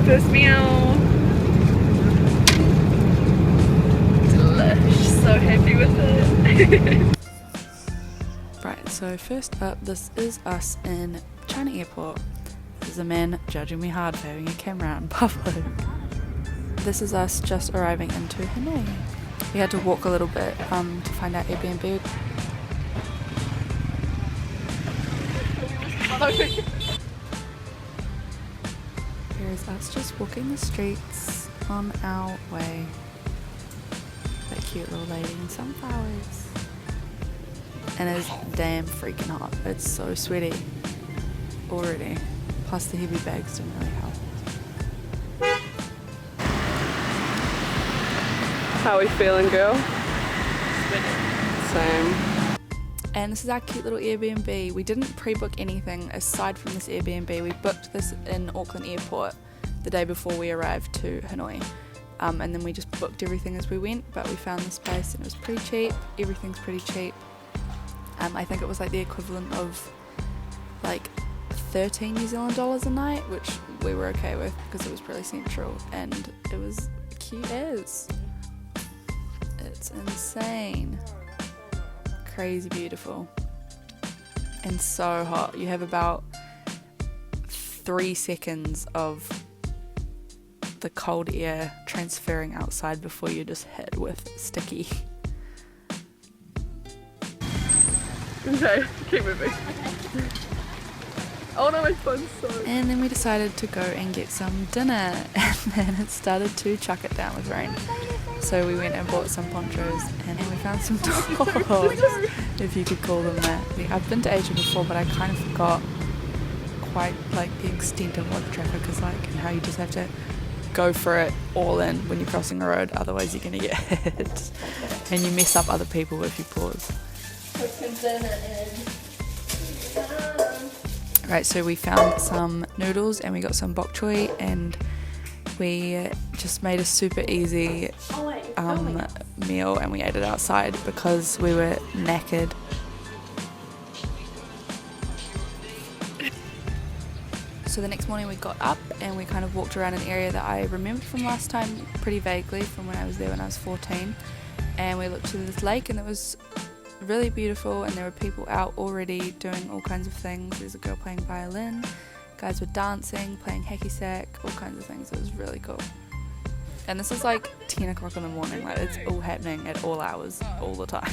breakfast meal. Delish. So happy with it. Right, so first up, this is us in China Airport. This is a man judging me hard for having a camera out in public. This is us just arriving into Hanoi. We had to walk a little bit to find our Airbnb. Here is us just walking the streets on our way. That cute little lady and sunflowers. And it's damn freaking hot. It's so sweaty already. Plus the heavy bags didn't really help. How are we feeling, girl? Same. And this is our cute little Airbnb. We didn't pre-book anything aside from this Airbnb. We booked this in Auckland Airport the day before we arrived to Hanoi. And then we just booked everything as we went, but we found this place and it was pretty cheap. Everything's pretty cheap. I think it was like the equivalent of like 13 New Zealand dollars a night, which we were okay with because it was really central and it was cute as. It's insane. Crazy beautiful. And so hot. You have about 3 seconds of the cold air transferring outside before you're just hit with sticky. Okay, keep moving. Oh no, my phone's so... And then we decided to go and get some dinner, and then it started to chuck it down with rain. So we went and bought some ponchos, and then we found some dogs, if you could call them that. I've been to Asia before, but I kind of forgot quite like the extent of what the traffic is like and how you just have to go for it all in when you're crossing a road, otherwise you're going to get hit. And you mess up other people if you pause. Right, so we found some noodles and we got some bok choy, and we just made a super easy meal, and we ate it outside because we were knackered. So the next morning we got up and we kind of walked around an area that I remembered from last time pretty vaguely from when I was there when I was 14, and we looked to this lake and it was really beautiful, and there were people out already doing all kinds of things. There's a girl playing violin, guys were dancing, playing hacky sack, all kinds of things. It was really cool. And this is like 10 o'clock in the morning, like it's all happening at all hours, all the time.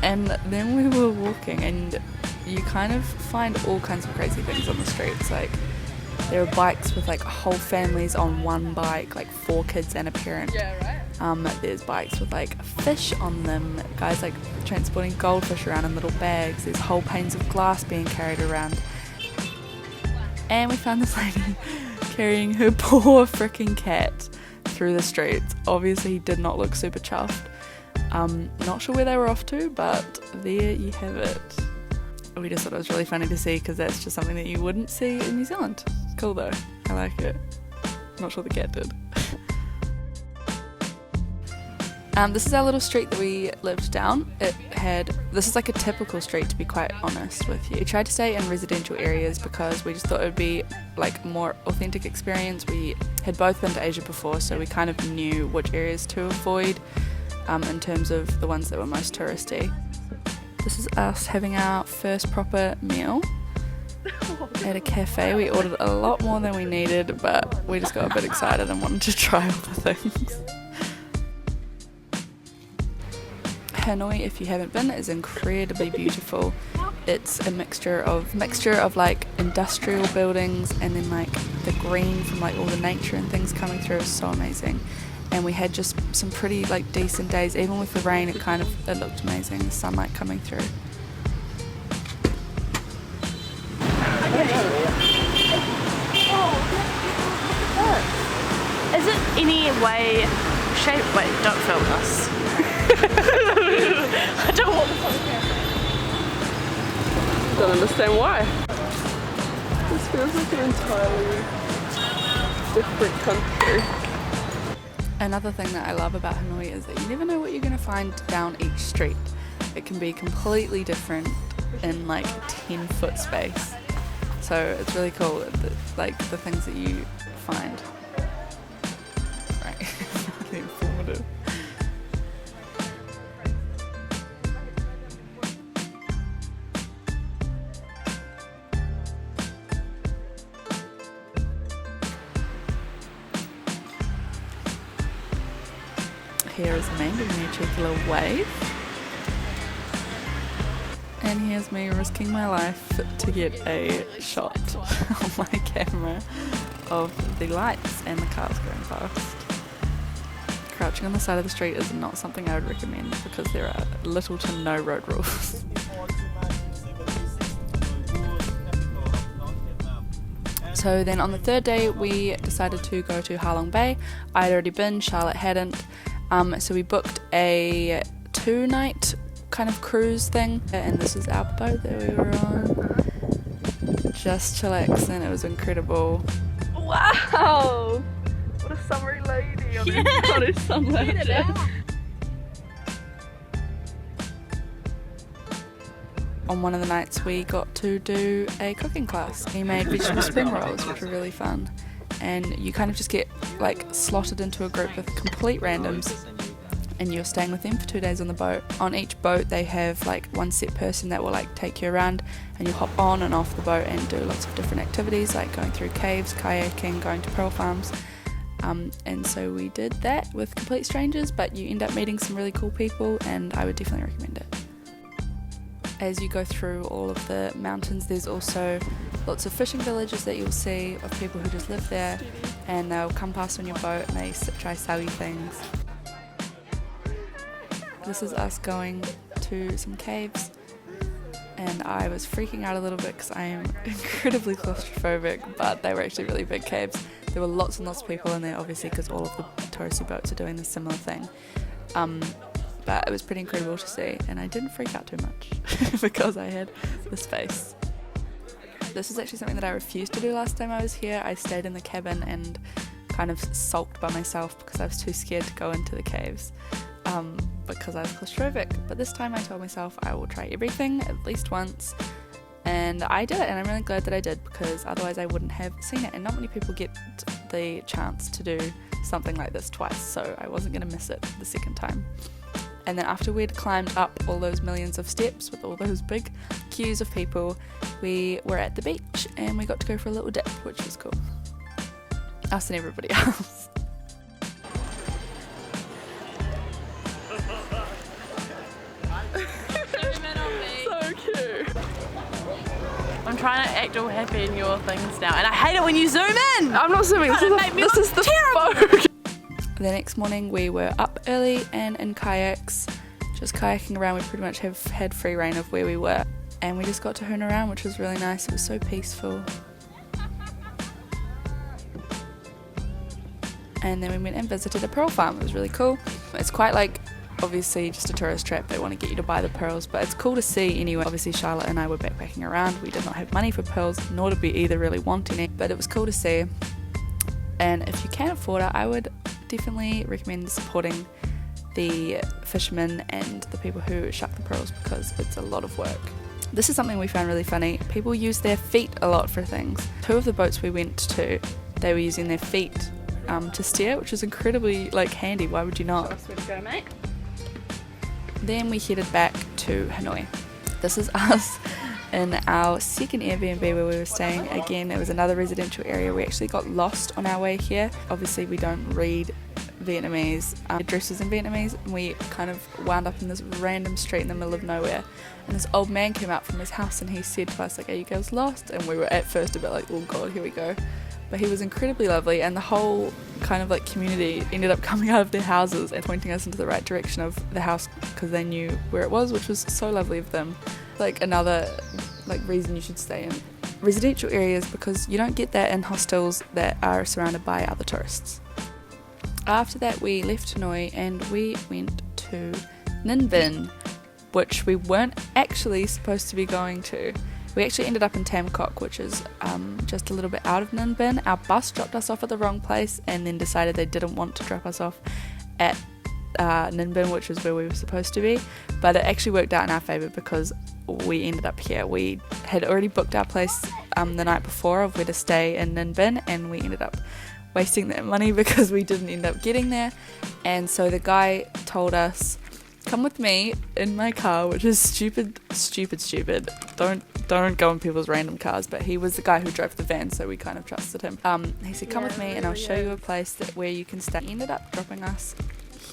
And then we were walking, and you kind of find all kinds of crazy things on the streets. Like there are bikes with like whole families on one bike, like 4 kids and a parent. Yeah, right. There's bikes with like fish on them, guys like transporting goldfish around in little bags. There's whole panes of glass being carried around. And we found this lady carrying her poor freaking cat through the streets. Obviously he did not look super chuffed. Not sure where they were off to, but there you have it. We just thought it was really funny to see because that's just something that you wouldn't see in New Zealand. Cool though, I like it. Not sure the cat did. This is our little street that we lived down. This is like a typical street, to be quite honest with you. We tried to stay in residential areas because we just thought it would be like a more authentic experience. We had both been to Asia before, so we kind of knew which areas to avoid in terms of the ones that were most touristy. This is us having our first proper meal at a cafe. We ordered a lot more than we needed, but we just got a bit excited and wanted to try all the things. Hanoi, if you haven't been, is incredibly beautiful. It's a mixture of like industrial buildings and then like the green from like all the nature and things coming through is so amazing. And we had just some pretty like decent days. Even with the rain, it looked amazing, the sunlight coming through. any way, shape. Wait, don't film this. I don't want this on camera. Don't understand why. This feels like an entirely different country. Another thing that I love about Hanoi is that you never know what you're going to find down each street. It can be completely different in like 10-foot space. So it's really cool, like the things that you find. Right, really informative. Here is me giving me a cheeky little wave. And here's me risking my life to get a shot on my camera of the lights and the cars going past. Crouching on the side of the street is not something I would recommend because there are little to no road rules. So then on the third day we decided to go to Ha Long Bay. I'd already been, Charlotte hadn't. So we booked a 2-night kind of cruise thing, and this is our boat that we were on. Just chillaxing, it was incredible. Wow! What a summery lady on his sunlashes. On one of the nights we got to do a cooking class. We made vegetable spring rolls, which were really fun. And you kind of just get like slotted into a group with complete randoms, and you're staying with them for 2 days on the boat. On each boat they have like one set person that will like take you around, and you hop on and off the boat and do lots of different activities like going through caves, kayaking, going to pearl farms. And so we did that with complete strangers, but you end up meeting some really cool people, and I would definitely recommend it. As you go through all of the mountains, there's also lots of fishing villages that you'll see of people who just live there, and they'll come past on your boat and they try sell you things. This is us going to some caves, and I was freaking out a little bit because I am incredibly claustrophobic, but they were actually really big caves. There were lots and lots of people in there, obviously, because all of the touristy boats are doing this similar thing. But it was pretty incredible to see, and I didn't freak out too much because I had the space. This is actually something that I refused to do last time I was here. I stayed in the cabin and kind of sulked by myself because I was too scared to go into the caves because I was claustrophobic. But this time I told myself I will try everything at least once, and I did it, and I'm really glad that I did because otherwise I wouldn't have seen it, and not many people get the chance to do something like this twice, so I wasn't going to miss it the second time. And then after we'd climbed up all those millions of steps with all those big queues of people, we were at the beach and we got to go for a little dip, which was cool. Us and everybody else. So cute. I'm trying to act all happy in your things now, and I hate it when you zoom in! I'm not zooming, this is the phone. The next morning we were up early and in kayaks, just kayaking around. We pretty much have had free reign of where we were, and we just got to hoon around, which was really nice. It was so peaceful. And then we went and visited a pearl farm. It was really cool. It's quite like obviously just a tourist trap. They want to get you to buy the pearls, but it's cool to see anyway. Obviously Charlotte and I were backpacking around. We did not have money for pearls, nor did we either really want any, but it was cool to see. And if you can afford it, I would definitely recommend supporting the fishermen and the people who shuck the pearls because it's a lot of work. This is something we found really funny. People use their feet a lot for things. 2 of the boats we went to, they were using their feet to steer, which is incredibly handy. Why would you not? Nice way to go, mate. Then we headed back to Hanoi. This is us in our second Airbnb where we were staying. Again, it was another residential area. We actually got lost on our way here. Obviously we don't read Vietnamese addresses in Vietnamese, and we kind of wound up in this random street in the middle of nowhere, and this old man came out from his house and he said to us are you girls lost? And we were at first a bit oh god, here we go. But he was incredibly lovely, and the whole kind of community ended up coming out of their houses and pointing us into the right direction of the house because they knew where it was, which was so lovely of them. Another reason you should stay in residential areas, because you don't get that in hostels that are surrounded by other tourists. After that we left Hanoi and we went to Ninh Bình, which we weren't actually supposed to be going to. We actually ended up in Tam Kok, which is just a little bit out of Ninh Bình. Our bus dropped us off at the wrong place and then decided they didn't want to drop us off at Ninh Bình, which is where we were supposed to be, but it actually worked out in our favour because we ended up here. We had already booked our place the night before of where to stay in Ninh Bình, and we ended up wasting that money because we didn't end up getting there. And so the guy told us, come with me in my car, which is stupid. Don't go in people's random cars, but he was the guy who drove the van, so we kind of trusted him. He said, come with me and I'll show you a place where you can stay. He ended up dropping us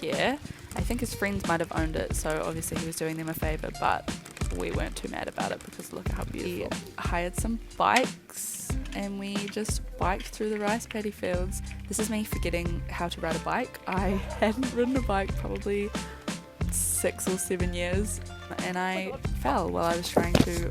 here. I think his friends might have owned it, so obviously he was doing them a favour, but we weren't too mad about it because look how beautiful. We hired some bikes and we just biked through the rice paddy fields. This is me forgetting how to ride a bike. I hadn't ridden a bike probably 6 or 7 years, and I fell while I was trying to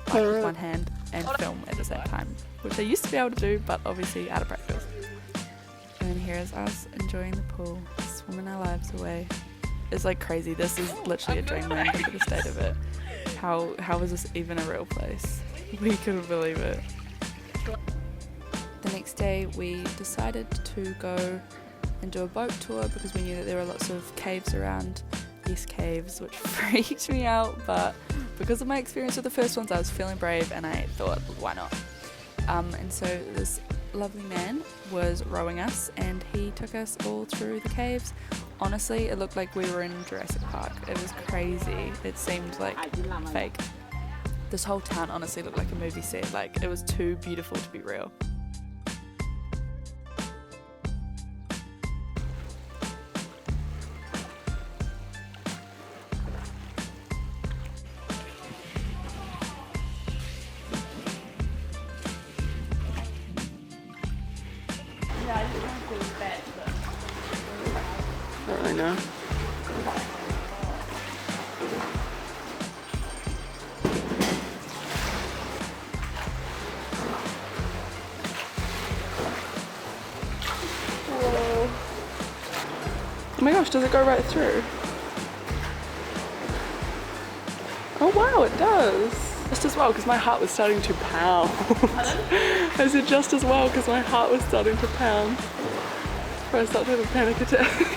bike with one hand and film at the same time, which I used to be able to do, but obviously out of practice. And here is us enjoying the pool, swimming our lives away. It's like crazy. This is literally a dreamland. Look at the state of it. How is this even a real place? We couldn't believe it. The next day we decided to go and do a boat tour because we knew that there were lots of caves around. Yes, caves, which freaked me out, but because of my experience with the first ones I was feeling brave and I thought, why not? And so this lovely man was rowing us and he took us all through the caves. Honestly, it looked like we were in Jurassic Park. It was crazy. It seemed like fake. This whole town honestly looked like a movie set. Like, it was too beautiful to be real. I know. Whoa. Oh my gosh, does it go right through? Oh wow, it does. Just as well, because my heart was starting to pound. I said just as well, because my heart was starting to pound. Before I start to have a panic attack.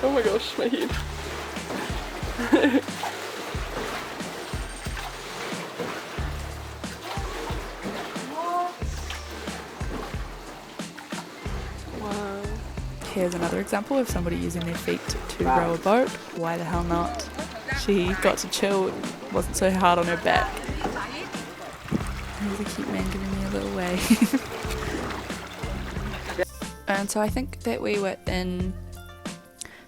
Oh my gosh, my head. Wow. Here's another example of somebody using their feet to row a boat. Why the hell not? She got to chill, wasn't so hard on her back. There's a cute man giving me a little wave. And so I think that we were in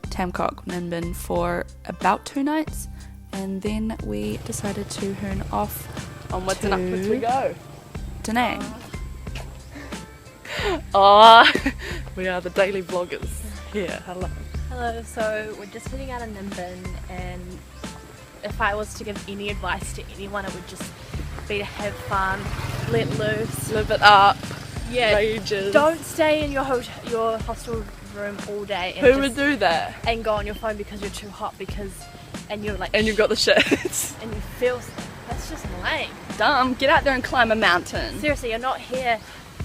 Tam Kok, Ninh Bình for about 2 nights, and then we decided to hoon off Onwards and upwards we go. Da Nang. Oh, we are the daily vloggers here. Hello. Hello, so we're just heading out of Ninh Bình, and if I was to give any advice to anyone, it would just be to have fun, let loose, Live it up. yeah, Rages. don't stay in your hostel room all day and Who would do that? and go on your phone because you're too hot and you're like And you've got the shits. and you feel that's just lame. Dumb. Get out there and climb a mountain. Seriously, you're not here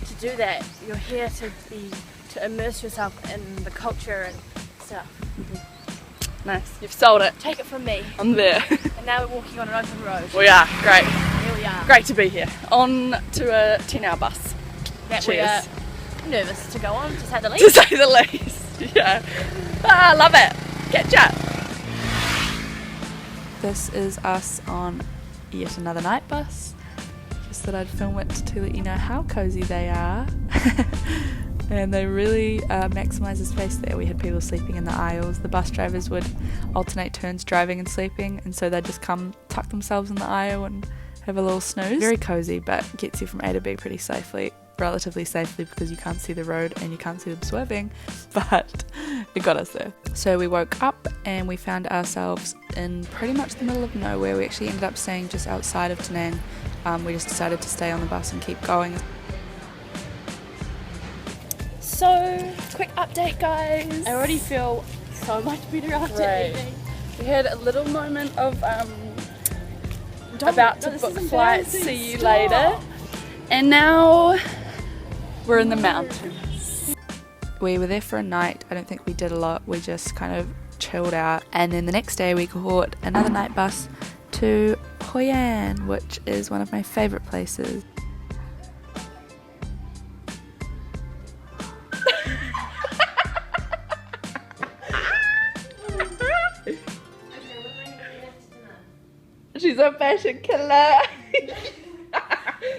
to do that. You're here to immerse yourself in the culture and stuff. Nice. You've sold it. Take it from me. I'm there. And now we're walking on an open road. We are. Great. Here we are. Great to be here. On to a 10-hour bus. That Cheers. we are nervous to go on, to say the To least. say the least. Yeah. Ah, love it. Catch up. This is us on yet another night bus. Just thought I'd film it to let you know how cozy they are. And they really maximise the space there. We had people sleeping in the aisles. The bus drivers would alternate turns driving and sleeping, and so they'd just come tuck themselves in the aisle and have a little snooze. Very cozy, but gets you from A to B pretty safely. Relatively safely because you can't see the road and you can't see them swerving, but it got us there. So we woke up and we found ourselves in pretty much the middle of nowhere. We actually ended up staying just outside of Da Nang. We just decided to stay on the bus and keep going. So So, quick update, guys. I already feel so much better after eating. We had a little moment of about to book flights, see you later. And now we're in the mountains. We were there for a night. I don't think we did a lot. We just kind of chilled out. And then the next day we caught another night bus to Hoi An, which is one of my favourite places. She's a fashion killer.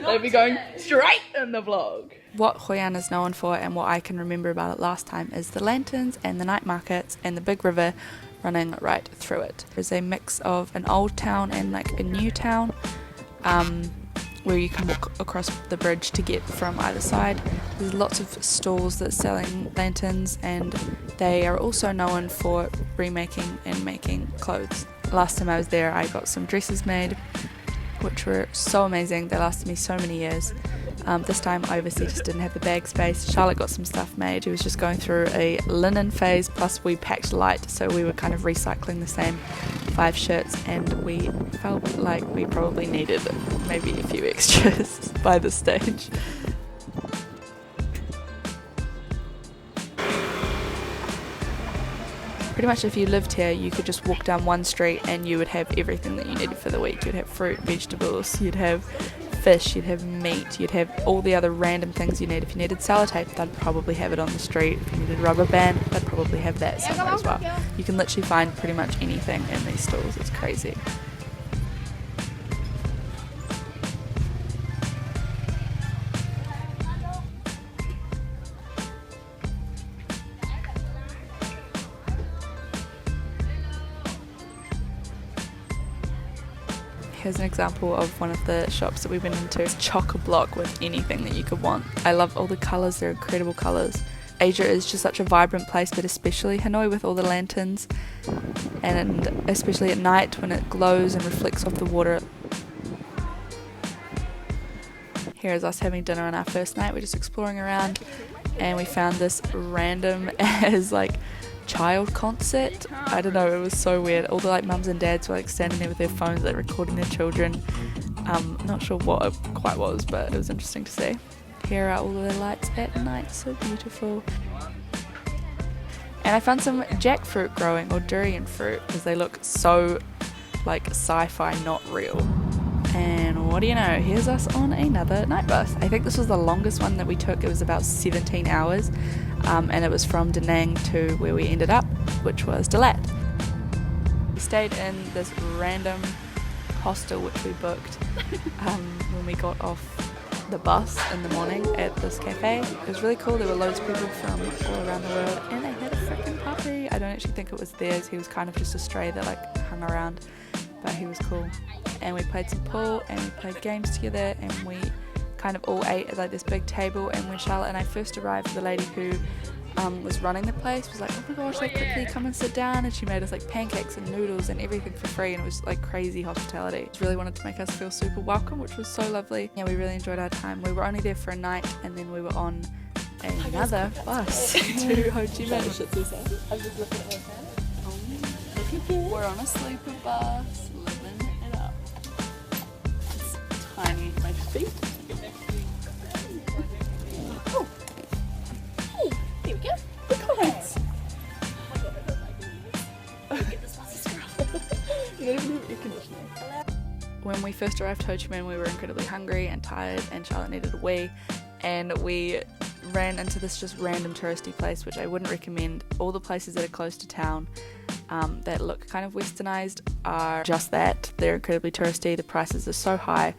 They'll be going straight in the vlog. What Hoi An is known for and what I can remember about it last time is the lanterns and the night markets and the big river running right through it. There's a mix of an old town and like a new town where you can walk across the bridge to get from either side. There's lots of stalls that are selling lanterns, and they are also known for remaking and making clothes. Last time I was there I got some dresses made which were so amazing. They lasted me so many years. This time I obviously just didn't have the bag space. Charlotte got some stuff made. She was just going through a linen phase, plus we packed light, so we were kind of recycling the same 5 shirts, and we felt like we probably needed maybe a few extras by this stage. Pretty much if you lived here you could just walk down one street and you would have everything that you needed for the week. You'd have fruit, vegetables, you'd have fish, you'd have meat, you'd have all the other random things you need. If you needed sellotape, they'd probably have it on the street. If you needed rubber band, they'd probably have that somewhere as well. You can literally find pretty much anything in these stores. It's crazy. Here's an example of one of the shops that we went into. It's chock-a-block with anything that you could want. I love all the colours, they're incredible colours. Asia is just such a vibrant place, but especially Hanoi with all the lanterns, and especially at night when it glows and reflects off the water. Here is us having dinner on our first night. We're just exploring around and we found this random as like child concert. I don't know, it was so weird. All the like mums and dads were like standing there with their phones like recording their children. Not sure what it quite was, but it was interesting to see. Here are all the lights at night, so beautiful. And I found some jackfruit growing, or durian fruit, because they look so like sci-fi, not real. And what do you know, here's us on another night bus. I think this was the longest one that we took. It was about 17 hours. And it was from Da Nang to where we ended up, which was Dalat. We stayed in this random hostel which we booked when we got off the bus in the morning at this cafe. It was really cool. There were loads of people from all around the world and they had a freaking puppy. I don't actually think it was theirs. He was kind of just a stray that like hung around, but he was cool. And we played some pool and we played games together, and we kind of all ate at like this big table. And when Charlotte and I first arrived, the lady who was running the place was like, oh my gosh, like quickly come and sit down, and she made us like pancakes and noodles and everything for free, and it was like crazy hospitality. She really wanted to make us feel super welcome, which was so lovely. Yeah, we really enjoyed our time. We were only there for a night and then we were on another bus to Ho Chi Minh. I'm just looking at my phone. We're on a sleeper bus, living it up. It's tiny, my feet. Here we go. The comments. You don't even have air conditioning. When we first arrived at Ho Chi Minh, we were incredibly hungry and tired, and Charlotte needed a wee, and we ran into this just random touristy place, which I wouldn't recommend. All the places that are close to town that look kind of westernized are just that. They're incredibly touristy. The prices are so high.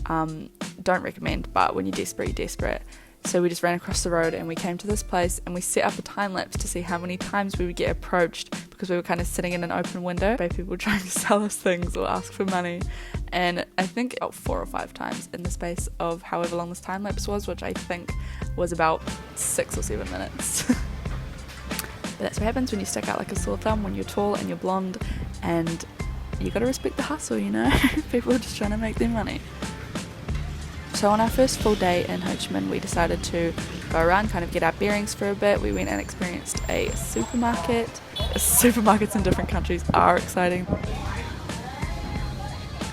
Don't recommend, but when you're desperate, you're desperate. So we just ran across the road and we came to this place and we set up a time lapse to see how many times we would get approached, because we were kind of sitting in an open window by people trying to sell us things or ask for money. And I think about 4 or 5 times in the space of however long this time lapse was, which I think was about 6 or 7 minutes. But that's what happens when you stick out like a sore thumb, when you're tall and you're blonde, and you gotta respect the hustle, you know? People are just trying to make their money. So on our first full day in Ho Chi Minh, we decided to go around, kind of get our bearings for a bit. We went and experienced a supermarket. Supermarkets in different countries are exciting.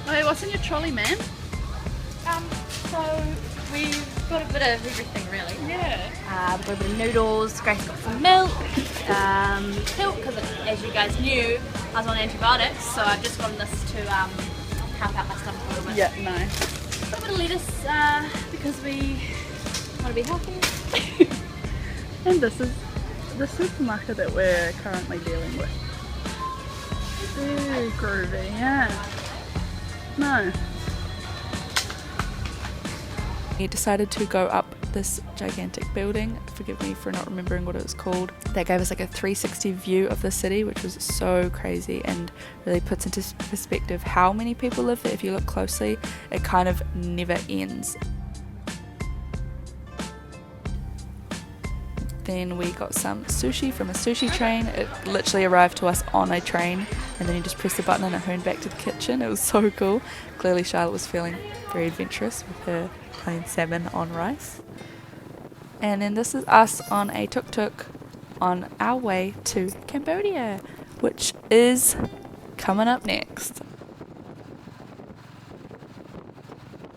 Hey, what's in your trolley, man? So we've got a bit of everything really. Yeah. We've got a bit of noodles, Grace got some milk, milk because as you guys knew, I was on antibiotics, so I've just gotten this to help out my stomach a little bit. Yeah, nice. A bit of lettuce because we want to be healthy. And this is the supermarket that we're currently dealing with. Very groovy, yeah. Nice. We decided to go up this gigantic building. Forgive me for not remembering what it was called. That gave us like a 360 view of the city, which was so crazy and really puts into perspective how many people live there. If you look closely, it kind of never ends. Then we got some sushi from a sushi train. It literally arrived to us on a train, and then you just press the button and it hurned back to the kitchen. It was so cool. Clearly Charlotte was feeling very adventurous with her plain salmon on rice. And then this is us on a tuk-tuk on our way to Cambodia, which is coming up next.